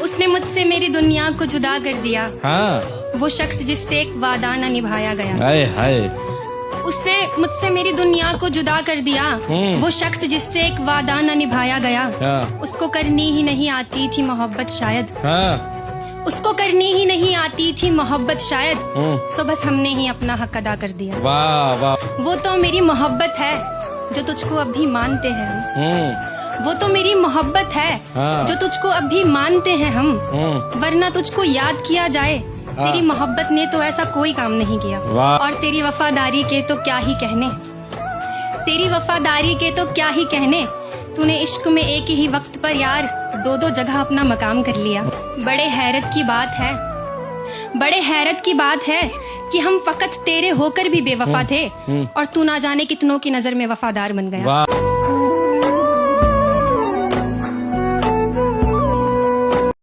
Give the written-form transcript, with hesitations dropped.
उसने मुझसे मेरी दुनिया को जुदा कर दिया। हाँ। वो शख्स जिससे एक वादा न निभाया गया। हाय हाय। उसने मुझसे मेरी दुनिया को जुदा कर दिया। वो शख्स जिससे एक वादा न निभाया गया। हाँ। उसको करनी ही नहीं आती थी मोहब्बत शायद। हाँ। उसको करनी ही नहीं आती थी मोहब्बत शायद। सो बस हमने ही अपना हक अदा कर दिया। वाह वाह। वो तो मेरी मोहब्बत है जो तुझको अब भी मानते हैं हम। वो तो मेरी मोहब्बत है हाँ। जो तुझको अब भी मानते हैं हम। वरना तुझको याद किया जाए तेरी मोहब्बत ने तो ऐसा कोई काम नहीं किया। और तेरी वफादारी के तो क्या ही कहने। तेरी वफादारी के तो क्या ही कहने। तूने इश्क में एक ही वक्त पर यार दो दो जगह अपना मकाम कर लिया। बड़े हैरत की बात है, बड़े हैरत की बात है कि हम फकत तेरे होकर भी बेवफा थे और तू ना जाने कितनों की नजर में वफादार बन गया।